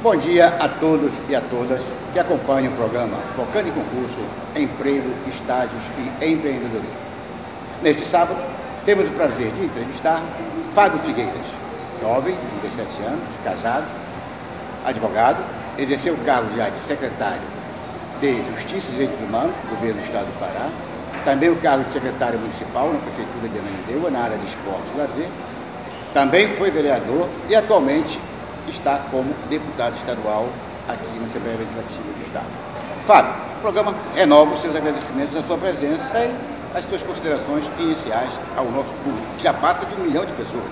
Bom dia a todos e a todas que acompanham o programa Focando em Concurso, Emprego, Estágios e Empreendedorismo. Neste sábado, temos o prazer de entrevistar Fábio Figueiras, jovem, 37 anos, casado, advogado, exerceu o cargo já de secretário de Justiça e Direitos Humanos do Governo do Estado do Pará, também o cargo de secretário municipal na Prefeitura de Ananindeua, na área de esporte e lazer, também foi vereador e atualmente está como deputado estadual aqui na Assembleia Legislativa do Estado. Fábio, o programa renova os seus agradecimentos à sua presença e as suas considerações iniciais ao nosso público, que já passa de 1 milhão de pessoas.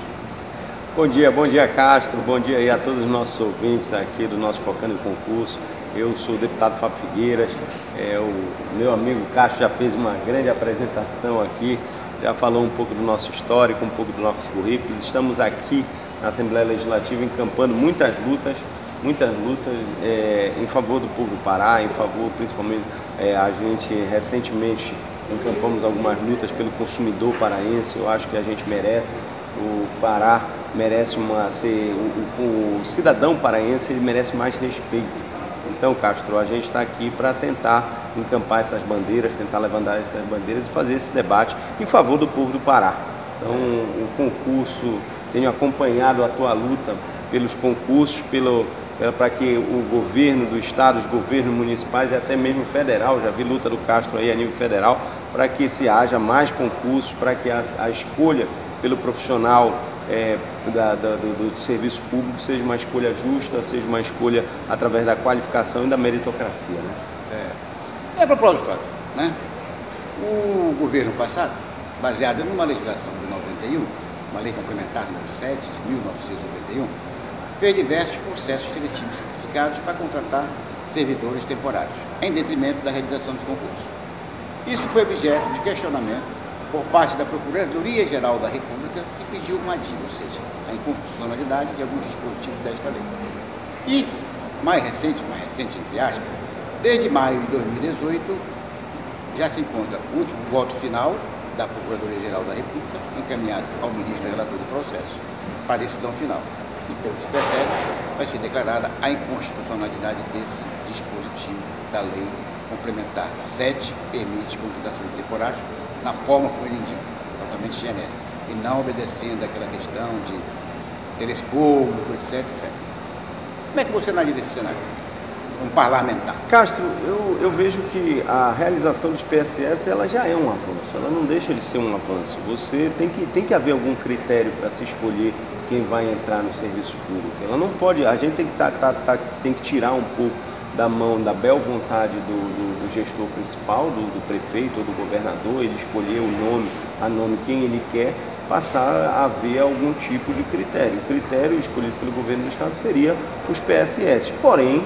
Bom dia Castro, bom dia aí a todos os nossos ouvintes aqui do nosso Focando em Concurso. Eu sou o deputado Fábio Figueiras, o meu amigo Castro já fez uma grande apresentação aqui, já falou um pouco do nosso histórico, um pouco dos nossos currículos. Estamos aqui na Assembleia Legislativa encampando muitas lutas em favor do povo do Pará, em favor principalmente, a gente recentemente encampamos algumas lutas pelo consumidor paraense. Eu acho que a gente merece, o Pará merece o cidadão paraense, ele merece mais respeito. Então, Castro, a gente está aqui para tentar encampar essas bandeiras, tentar levantar essas bandeiras e fazer esse debate em favor do povo do Pará. Então, o concurso, tenho acompanhado a tua luta pelos concursos, para que o governo do estado, os governos municipais e até mesmo federal, já vi luta do Castro aí a nível federal, para que haja mais concursos, para que a escolha pelo profissional do serviço público seja uma escolha justa, seja uma escolha através da qualificação e da meritocracia, né? A propósito, Fábio, né? O governo passado, baseado numa legislação de 91, uma lei complementar número 7 de 1991, fez diversos processos seletivos simplificados para contratar servidores temporários, em detrimento da realização dos concursos. Isso foi objeto de questionamento por parte da Procuradoria-Geral da República, que pediu uma DIN, ou seja, a inconstitucionalidade de alguns dispositivos desta lei. E, mais recente entre aspas, desde maio de 2018, já se encontra o último voto final da Procuradoria-Geral da República, encaminhado ao ministro relator do processo, para a decisão final. E, pelo que se percebe, vai ser declarada a inconstitucionalidade desse dispositivo da lei complementar 7, que permite contratação de temporários na forma como ele indica, totalmente genérico, e não obedecendo àquela questão de interesse público, etc, etc. Como é que você analisa esse cenário? Um parlamentar. Castro, eu vejo que a realização dos PSS ela já é um avanço, ela não deixa de ser um avanço. Você tem que haver algum critério para se escolher quem vai entrar no serviço público. Ela não pode, a gente tem que tirar um pouco da mão da bel vontade do gestor principal, do prefeito ou do governador, ele escolher a nome quem ele quer, passar a haver algum tipo de critério. O critério escolhido pelo governo do estado seria os PSS. Porém,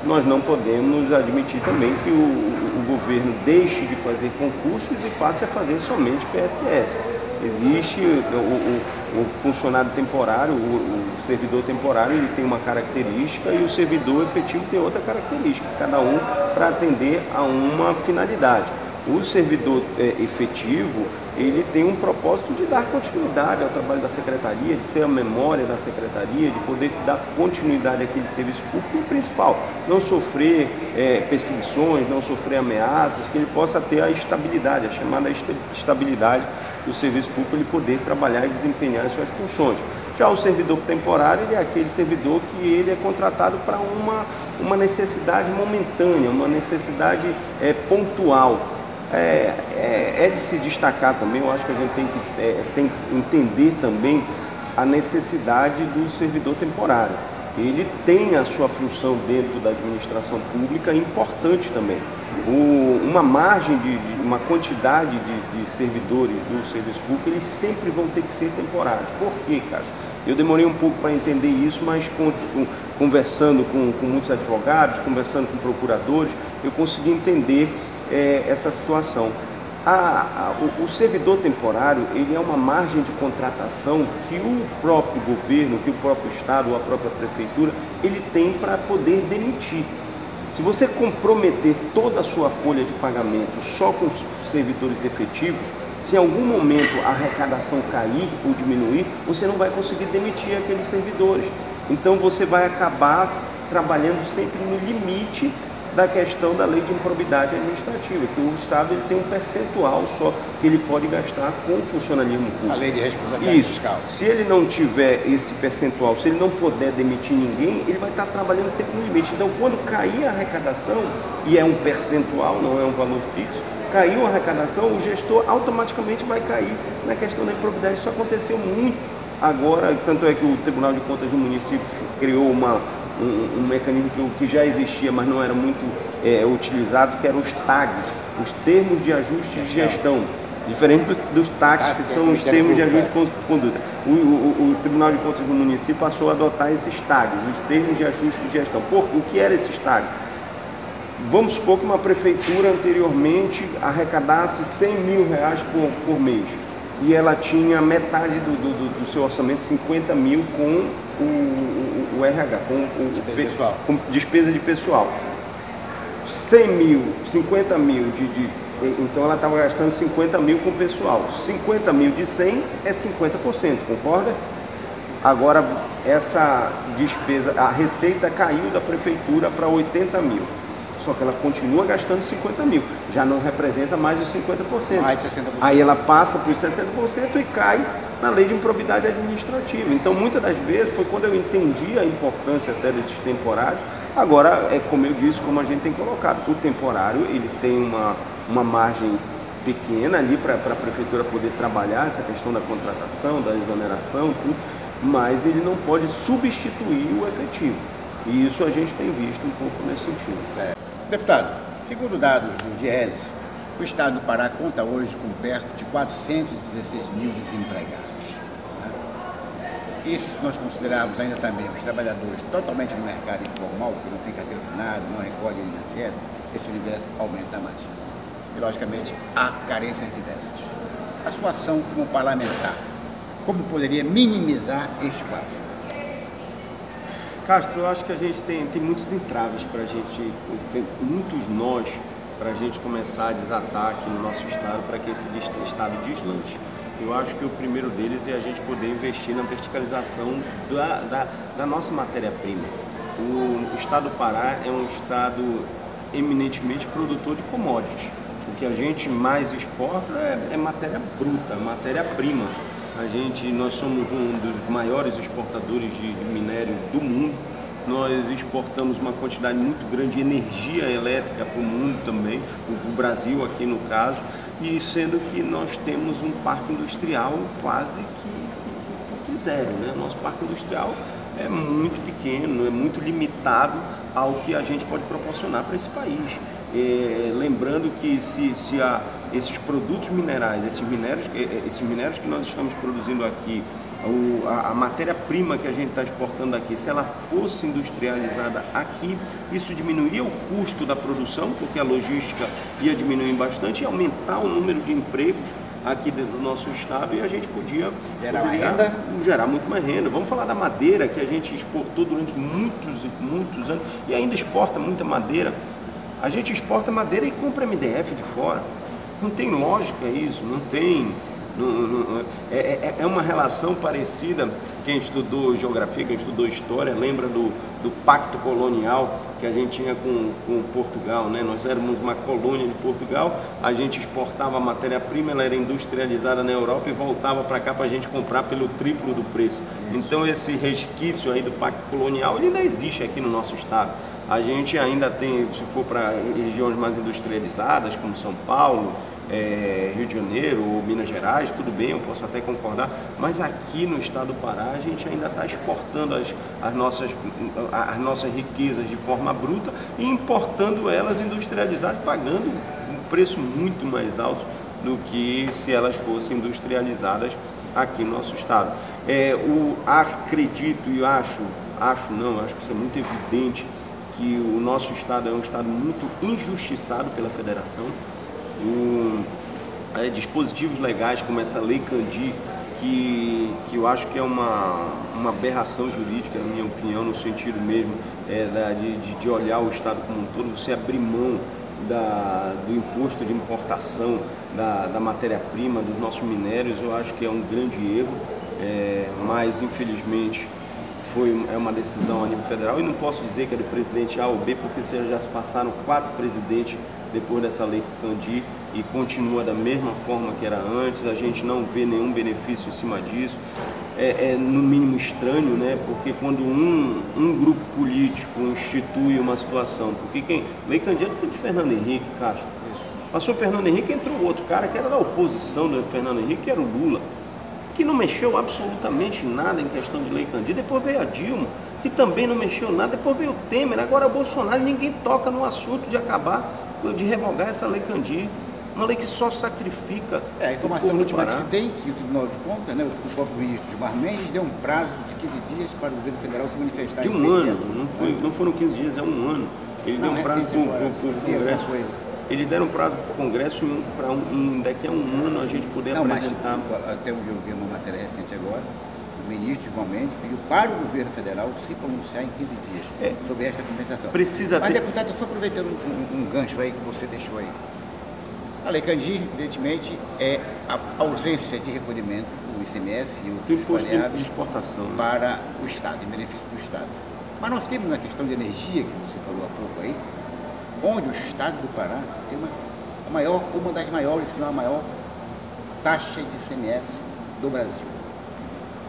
nós não podemos admitir também que o governo deixe de fazer concursos e passe a fazer somente PSS. Existe o funcionário temporário, o servidor temporário, ele tem uma característica e o servidor efetivo tem outra característica, cada um para atender a uma finalidade. O servidor efetivo, ele tem um propósito de dar continuidade ao trabalho da secretaria, de ser a memória da secretaria, de poder dar continuidade àquele serviço público, e o principal, não sofrer perseguições, não sofrer ameaças, que ele possa ter a estabilidade, a chamada estabilidade do serviço público, ele poder trabalhar e desempenhar as suas funções. Já o servidor temporário, ele é aquele servidor que ele é contratado para uma necessidade momentânea, uma necessidade pontual. É de se destacar também, eu acho que a gente tem que entender também a necessidade do servidor temporário. Ele tem a sua função dentro da administração pública importante também. Uma margem, uma quantidade de servidores do serviço público, eles sempre vão ter que ser temporários. Por quê, Castro? Eu demorei um pouco para entender isso, mas conversando com muitos advogados, conversando com procuradores, eu consegui entender essa situação. O servidor temporário, ele é uma margem de contratação que o próprio governo, que o próprio estado ou a própria prefeitura, ele tem para poder demitir. Se você comprometer toda a sua folha de pagamento só com servidores efetivos, se em algum momento a arrecadação cair ou diminuir, você não vai conseguir demitir aqueles servidores. Então você vai acabar trabalhando sempre no limite da questão da lei de improbidade administrativa, que o Estado ele tem um percentual só que ele pode gastar com o funcionalismo público. A lei de responsabilidade fiscal. Se ele não tiver esse percentual, se ele não puder demitir ninguém, ele vai estar trabalhando sempre no limite. Então, quando cair a arrecadação, e é um percentual, não é um valor fixo, caiu a arrecadação, o gestor automaticamente vai cair na questão da improbidade. Isso aconteceu muito agora, tanto é que o Tribunal de Contas do município criou um mecanismo que já existia, mas não era muito utilizado, que eram os TAGs, os termos de ajuste de gestão, diferente dos TACs, que são os termos de ajuste de conduta. O Tribunal de Contas do município passou a adotar esses TAGs, os termos de ajuste de gestão. O que eram esses TAGs? Vamos supor que uma prefeitura anteriormente arrecadasse R$100 mil por mês e ela tinha metade do seu orçamento, 50 mil, com o RH, com despesa de pessoal. 100 mil, 50 mil então ela estava gastando 50 mil com pessoal. 50 mil de 100 é 50%, concorda? Agora essa despesa, a receita caiu da prefeitura para 80 mil. Só que ela continua gastando 50 mil, já não representa mais os 50%. Mais de 60%. Aí ela passa para os 60% e cai na lei de improbidade administrativa. Então, muitas das vezes, foi quando eu entendi a importância até desses temporários. Agora, é como eu disse, como a gente tem colocado, o temporário, ele tem uma margem pequena ali para a prefeitura poder trabalhar essa questão da contratação, da exoneração, tudo, mas ele não pode substituir o efetivo. E isso a gente tem visto um pouco nesse sentido. Deputado, segundo dados do Diese, o Estado do Pará conta hoje com perto de 416 mil desempregados. Né? Isso se nós considerarmos ainda também os trabalhadores totalmente no mercado informal, que não tem carteira assinada, não recolhe o INSS, esse universo aumenta mais. E, logicamente, há carências diversas. A sua ação como parlamentar, como poderia minimizar este quadro? Castro, eu acho que a gente tem muitos entraves para a gente, tem muitos nós para a gente começar a desatar aqui no nosso estado para que esse estado deslanche. Eu acho que o primeiro deles é a gente poder investir na verticalização da nossa matéria-prima. O estado do Pará é um estado eminentemente produtor de commodities. O que a gente mais exporta é matéria bruta, matéria-prima. Nós somos um dos maiores exportadores de minério do mundo. Nós exportamos uma quantidade muito grande de energia elétrica para o mundo também, o Brasil aqui no caso, e sendo que nós temos um parque industrial quase que zero, né? Nosso parque industrial é muito pequeno, é muito limitado ao que a gente pode proporcionar para esse país. Lembrando que esses produtos minerais, esses minérios que nós estamos produzindo aqui, a matéria-prima que a gente está exportando aqui, se ela fosse industrializada aqui, isso diminuiria o custo da produção, porque a logística ia diminuir bastante e aumentar o número de empregos aqui dentro do nosso estado, e a gente podia gerar muito mais renda. Vamos falar da madeira, que a gente exportou durante muitos anos e ainda exporta muita madeira. A gente exporta madeira e compra MDF de fora. Não tem lógica isso, não tem. É uma relação parecida. Quem estudou geografia, quem estudou história, lembra do pacto colonial que a gente tinha com Portugal, né? Nós éramos uma colônia de Portugal, a gente exportava a matéria-prima, ela era industrializada na Europa e voltava para cá para a gente comprar pelo triplo do preço. Então esse resquício aí do pacto colonial, ele ainda existe aqui no nosso estado. A gente ainda tem, se for para regiões mais industrializadas, como São Paulo, Rio de Janeiro ou Minas Gerais, tudo bem, eu posso até concordar, mas aqui no estado do Pará a gente ainda está exportando as nossas riquezas de forma bruta e importando elas industrializadas, pagando um preço muito mais alto do que se elas fossem industrializadas aqui no nosso estado. Acredito e acho que isso é muito evidente, que o nosso estado é um estado muito injustiçado pela federação. Dispositivos legais como essa Lei Candir, que eu acho que é uma aberração jurídica, na minha opinião, no sentido mesmo de olhar o estado como um todo, você abrir mão do imposto de importação da matéria-prima, dos nossos minérios, eu acho que é um grande erro, mas infelizmente é uma decisão a nível federal, e não posso dizer que é do presidente A ou B, porque já se passaram 4 presidentes depois dessa lei Candir e continua da mesma forma que era antes. A gente não vê nenhum benefício em cima disso. É no mínimo estranho, né? Porque quando um grupo político institui uma situação, porque lei Candir é de Fernando Henrique Castro. Passou Fernando Henrique, entrou outro cara que era da oposição do Fernando Henrique, que era o Lula, que não mexeu absolutamente nada em questão de lei Candir. Depois veio a Dilma, que também não mexeu nada. Depois veio o Temer, agora o Bolsonaro. Ninguém toca no assunto de acabar, de revogar essa lei Candir. Uma lei que só sacrifica. A informação última que se tem, que o Tribunal de Contas, né, o próprio ministro Gilmar Mendes, deu um prazo de 15 dias para o governo federal se manifestar. De um ano, não foram 15 dias, é um ano. Ele deu um prazo para o Congresso. Eles deram prazo para o Congresso para daqui a um ano a gente poder apresentar. Mas, até onde eu vi uma matéria recente agora, o ministro Gilmar Mendes pediu para o governo federal se pronunciar em 15 dias sobre esta compensação. Mas, deputado, só aproveitando um gancho aí que você deixou aí. A lei Candir, evidentemente, é a ausência de recolhimento do ICMS e o imposto de exportação para o Estado, em benefício do Estado. Mas nós temos na questão de energia, que você falou há pouco aí, onde o Estado do Pará tem uma das maiores, se não a maior, taxa de ICMS do Brasil.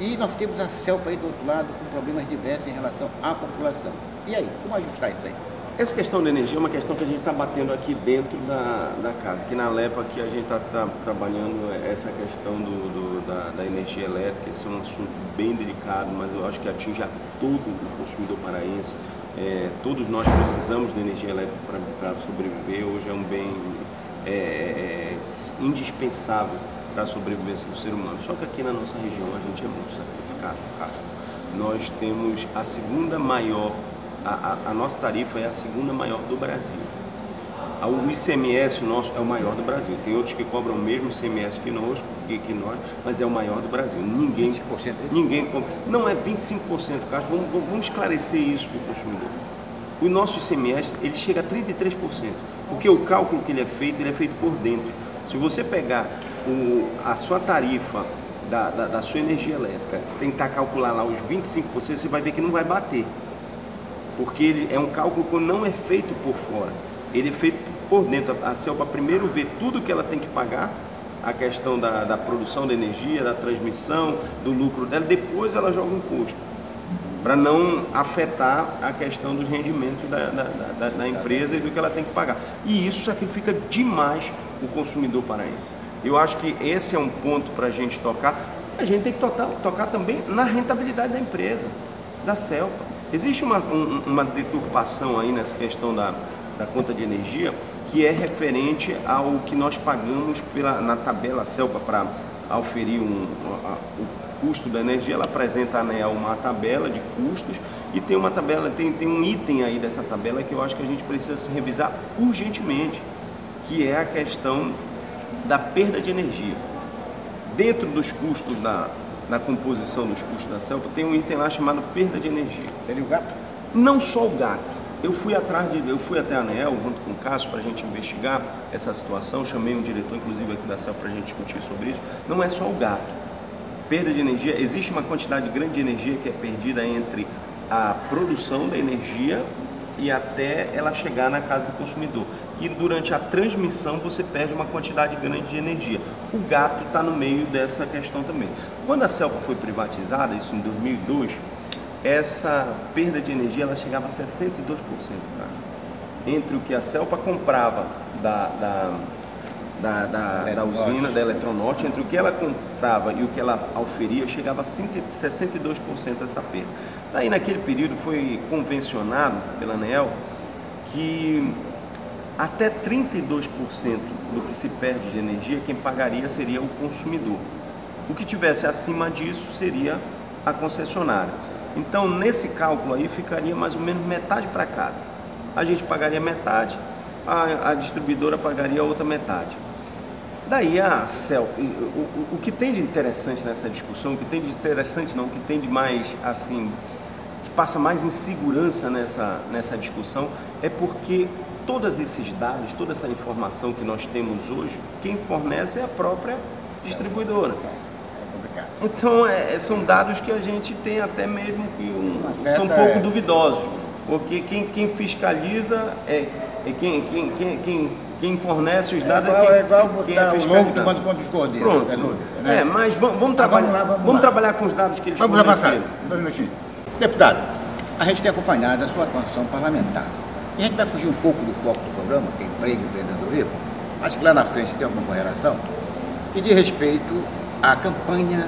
E nós temos a CELPA aí do outro lado com problemas diversos em relação à população. E aí, como ajustar isso aí? Essa questão da energia é uma questão que a gente está batendo aqui dentro da casa. Aqui na LEPA aqui a gente está trabalhando essa questão da energia elétrica. Esse é um assunto bem delicado, mas eu acho que atinge a todo o consumidor paraense. Todos nós precisamos de energia elétrica para sobreviver. Hoje é um bem indispensável para a sobrevivência do ser humano. Só que aqui na nossa região a gente é muito sacrificado, cara. Nós temos a segunda maior, a nossa tarifa é a segunda maior do Brasil. O ICMS nosso é o maior do Brasil. Tem outros que cobram o mesmo ICMS que nós, mas é o maior do Brasil. 25% cobra. Não é 25%, Castro. Vamos esclarecer isso para o consumidor. O nosso ICMS ele chega a 33%, porque o cálculo que ele é feito por dentro. Se você pegar a sua tarifa da sua energia elétrica, tentar calcular lá os 25%, você vai ver que não vai bater. Porque ele é um cálculo que não é feito por fora, ele é feito por dentro. A CELPA primeiro vê tudo que ela tem que pagar, a questão da produção da energia, da transmissão, do lucro dela, depois ela joga um custo, para não afetar a questão dos rendimentos da empresa e do que ela tem que pagar. E isso sacrifica demais o consumidor paraense. Eu acho que esse é um ponto para a gente tocar. A gente tem que tocar também na rentabilidade da empresa, da CELPA. Existe uma deturpação aí nessa questão da conta de energia, que é referente ao que nós pagamos na tabela CELPA para auferir o custo da energia. Ela apresenta a ANEEL uma tabela de custos e tem uma tabela, tem um item aí dessa tabela que eu acho que a gente precisa se revisar urgentemente, que é a questão da perda de energia. Dentro dos custos na composição dos custos da CELPA, tem um item lá chamado perda de energia. Ele o gato? Não só o gato. Eu fui até a ANEEL junto com o Cássio para a gente investigar essa situação. Chamei um diretor, inclusive, aqui da CELPA para a gente discutir sobre isso. Não é só o gato. Perda de energia, existe uma quantidade grande de energia que é perdida entre a produção da energia e até ela chegar na casa do consumidor, que durante a transmissão você perde uma quantidade grande de energia. O gato está no meio dessa questão também. Quando a CELPA foi privatizada, isso em 2002, essa perda de energia ela chegava a 62%, entre o que a CELPA comprava da usina, da Eletronorte, entre o que ela comprava e o que ela auferia, chegava a 62% essa perda. Daí, naquele período, foi convencionado pela ANEEL que até 32% do que se perde de energia, quem pagaria seria o consumidor. O que tivesse acima disso seria a concessionária. Então, nesse cálculo aí, ficaria mais ou menos metade para cada. A gente pagaria metade, a distribuidora pagaria a outra metade. Daí a CELPA, o que tem de interessante nessa discussão, o que tem de interessante não, o que tem de mais, assim, que passa mais insegurança nessa discussão, é porque todos esses dados, toda essa informação que nós temos hoje, quem fornece é a própria distribuidora. É complicado. Então, são dados que a gente tem até mesmo que são um pouco duvidosos, porque quem fiscaliza quem fornece os dados quem é fiscalizado. Pronto. Mas vamos trabalhar com os dados que eles forneceram. Vamos avançar. 2 minutinhos. Deputado, a gente tem acompanhado a sua atuação parlamentar. E a gente vai fugir um pouco do foco do programa, que é emprego e empreendedorismo. Acho que lá na frente tem alguma correlação, que diz respeito à campanha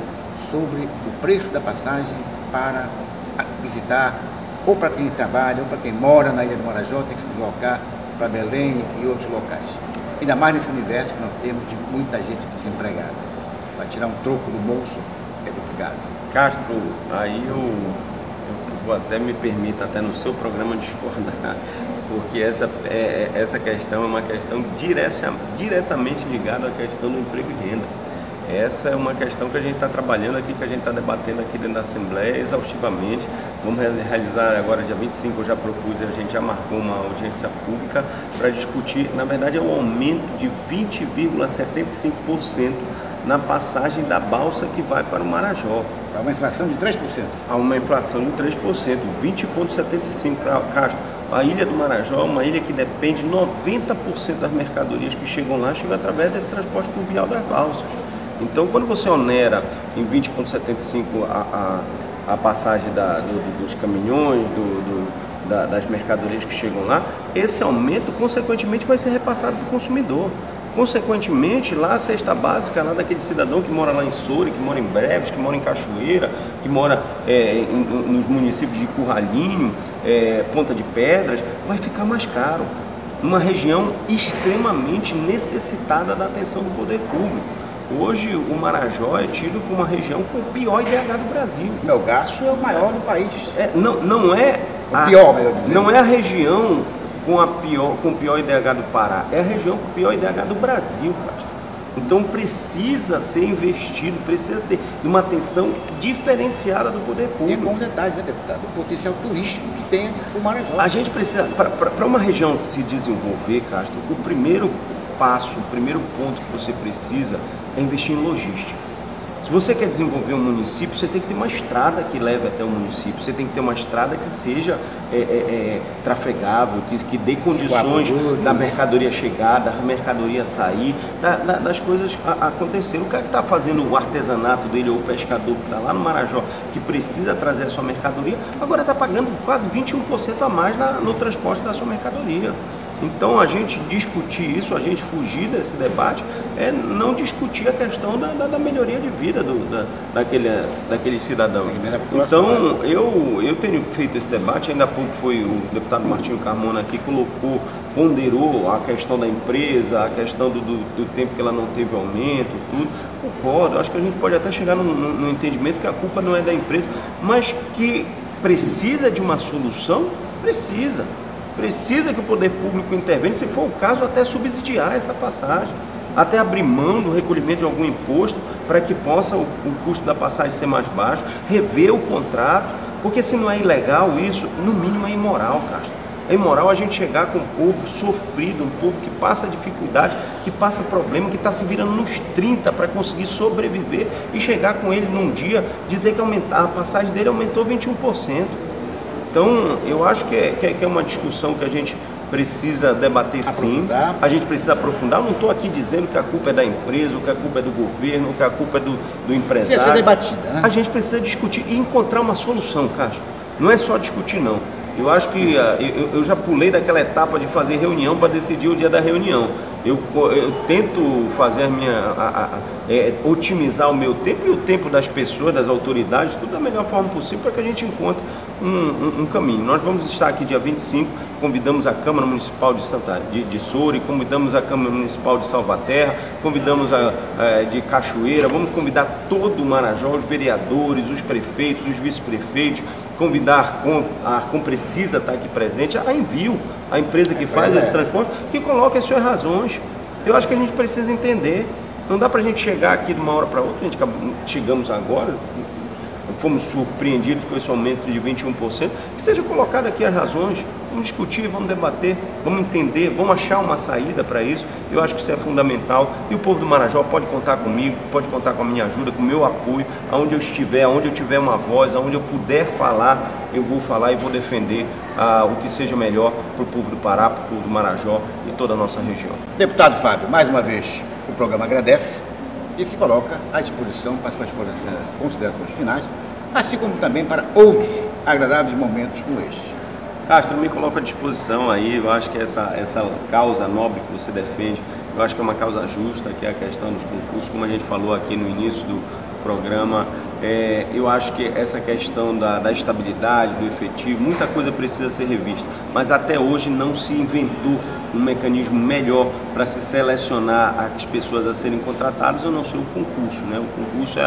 sobre o preço da passagem para visitar, ou para quem trabalha, ou para quem mora na Ilha do Marajó, tem que se deslocar para Belém e outros locais. Ainda mais nesse universo que nós temos de muita gente desempregada. Vai tirar um troco do bolso, é complicado. Castro, aí eu vou até me permita, até no seu programa, discordar, porque essa questão é uma questão diretamente ligada à questão do emprego e renda. Essa é uma questão que a gente está trabalhando aqui, que a gente está debatendo aqui dentro da Assembleia exaustivamente. Vamos realizar agora, dia 25, eu já propus, a gente já marcou uma audiência pública para discutir, na verdade é um aumento de 20,75% na passagem da balsa que vai para o Marajó. Há uma inflação de 3%. Há uma inflação de 3%, 20,75%, Castro. A Ilha do Marajó é uma ilha que depende 90% das mercadorias que chegam lá, chegam através desse transporte fluvial das balsas. Então, quando você onera em 20,75 a passagem dos caminhões, das mercadorias que chegam lá, esse aumento, consequentemente, vai ser repassado para o consumidor. Consequentemente, lá a cesta básica, lá daquele cidadão que mora lá em Soure, que mora em Breves, que mora em Cachoeira, que mora nos municípios de Curralinho, Ponta de Pedras, vai ficar mais caro. Uma região extremamente necessitada da atenção do poder público. Hoje o Marajó é tido como uma região com o pior IDH do Brasil. Melgaço é o maior do país. Não é a região com o pior IDH do Pará, é a região com o pior IDH do Brasil, Castro. Então precisa ser investido, precisa ter uma atenção diferenciada do poder público. E com um detalhe, né, deputado? O potencial turístico que tem o Marajó. A gente precisa, para uma região se desenvolver, Castro, o primeiro passo, o primeiro ponto que você precisa é investir em logística. Se você quer desenvolver um município, você tem que ter uma estrada que leve até o município, você tem que ter uma estrada que seja trafegável, que dê condições da mercadoria chegar, da mercadoria sair, das coisas acontecerem. O cara que está fazendo o artesanato dele, ou o pescador que está lá no Marajó, que precisa trazer a sua mercadoria, agora está pagando quase 21% a mais no transporte da sua mercadoria. Então, a gente discutir isso, a gente fugir desse debate, é não discutir a questão da melhoria de vida daquele cidadão. Então, eu tenho feito esse debate, ainda há pouco foi o deputado Martinho Carmona aqui, ponderou a questão da empresa, a questão do tempo que ela não teve aumento, tudo. Concordo, acho que a gente pode até chegar no entendimento que a culpa não é da empresa, mas que precisa de uma solução, precisa que o poder público intervenha, se for o caso, até subsidiar essa passagem, até abrir mão do recolhimento de algum imposto para que possa o custo da passagem ser mais baixo, rever o contrato, porque se não é ilegal isso, no mínimo é imoral, Castro. É imoral a gente chegar com um povo sofrido, um povo que passa dificuldade, que passa problema, que está se virando nos 30 para conseguir sobreviver e chegar com ele num dia, dizer que a passagem dele aumentou 21%. Então, eu acho que é uma discussão que a gente precisa debater sim, a gente precisa aprofundar. Eu não estou aqui dizendo que a culpa é da empresa, ou que a culpa é do governo, ou que a culpa é do empresário. Precisa ser debatida, né? A gente precisa discutir e encontrar uma solução, Castro. Não é só discutir, não. Eu acho que eu já pulei daquela etapa de fazer reunião para decidir o dia da reunião. Eu tento fazer otimizar o meu tempo e o tempo das pessoas, das autoridades, tudo da melhor forma possível para que a gente encontre um caminho. Nós vamos estar aqui dia 25, convidamos a Câmara Municipal de Soure, convidamos a Câmara Municipal de Salvaterra, convidamos de Cachoeira, vamos convidar todo o Marajó, os vereadores, os prefeitos, os vice-prefeitos, convidar a Comprecisa estar aqui presente, a Envio, a empresa que faz esse transporte, que coloca as suas razões. Eu acho que a gente precisa entender. Não dá para a gente chegar aqui de uma hora para outra, chegamos agora, fomos surpreendidos com esse aumento de 21%, que seja colocado aqui as razões. Vamos discutir, vamos debater, vamos entender, vamos achar uma saída para isso. Eu acho que isso é fundamental e o povo do Marajó pode contar comigo, pode contar com a minha ajuda, com o meu apoio, aonde eu estiver, aonde eu tiver uma voz, aonde eu puder falar, eu vou falar e vou defender o que seja melhor para o povo do Pará, para o povo do Marajó e toda a nossa região. Deputado Fábio, mais uma vez o programa agradece e se coloca à disposição para as considerações finais, assim como também para outros agradáveis momentos como este. Castro, me coloco à disposição aí, eu acho que essa causa nobre que você defende, eu acho que é uma causa justa, que é a questão dos concursos, como a gente falou aqui no início do programa. Eu acho que essa questão da estabilidade, do efetivo, muita coisa precisa ser revista, mas até hoje não se inventou um mecanismo melhor para se selecionar as pessoas a serem contratadas, ou não ser o concurso, né? O concurso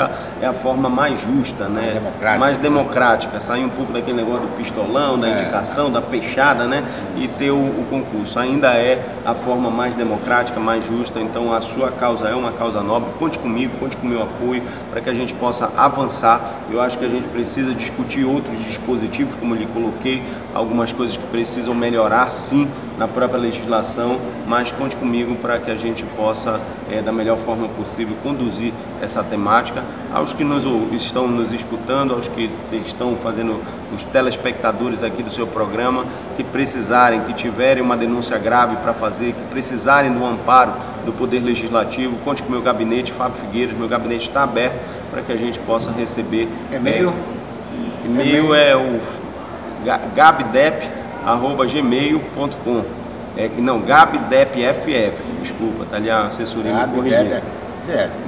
é a forma mais justa, né? Mais democrática, sair um pouco daquele negócio do pistolão, da indicação, da peixada, né? E ter o concurso. Ainda é a forma mais democrática, mais justa, então a sua causa é uma causa nobre. Conte comigo, conte com o meu apoio para que a gente possa avançar. Eu acho que a gente precisa discutir outros dispositivos, como eu lhe coloquei, algumas coisas que precisam melhorar sim na própria legislação, mas conte comigo para que a gente possa, da melhor forma possível, conduzir essa temática. Aos que estão nos escutando, aos que estão fazendo, os telespectadores aqui do seu programa, que precisarem, que tiverem uma denúncia grave para fazer, que precisarem do amparo do Poder Legislativo, conte com o meu gabinete, Fábio Figueiras, meu gabinete está aberto para que a gente possa receber. E-mail? E-mail é o gabdep@gmail.com. Não, gabdepff, desculpa, tá ali a assessoria me corrigindo.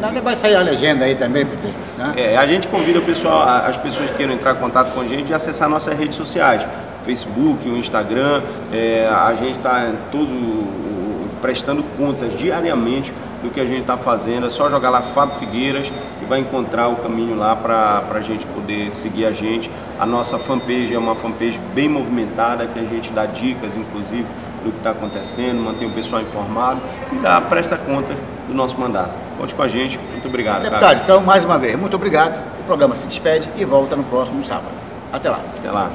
Nada vai sair a legenda aí também, né? A gente convida o pessoal, as pessoas que queiram entrar em contato com a gente, a acessar nossas redes sociais, Facebook, o Instagram. A gente está prestando contas diariamente do que a gente está fazendo. É só jogar lá Fábio Figueiras e vai encontrar o caminho lá para a gente poder seguir a gente. A nossa fanpage é uma fanpage bem movimentada, que a gente dá dicas, inclusive, do que está acontecendo, mantém o pessoal informado e presta conta do nosso mandato. Conte com a gente. Muito obrigado. Deputado, então, mais uma vez, muito obrigado. O programa se despede e volta no próximo sábado. Até lá. Até lá.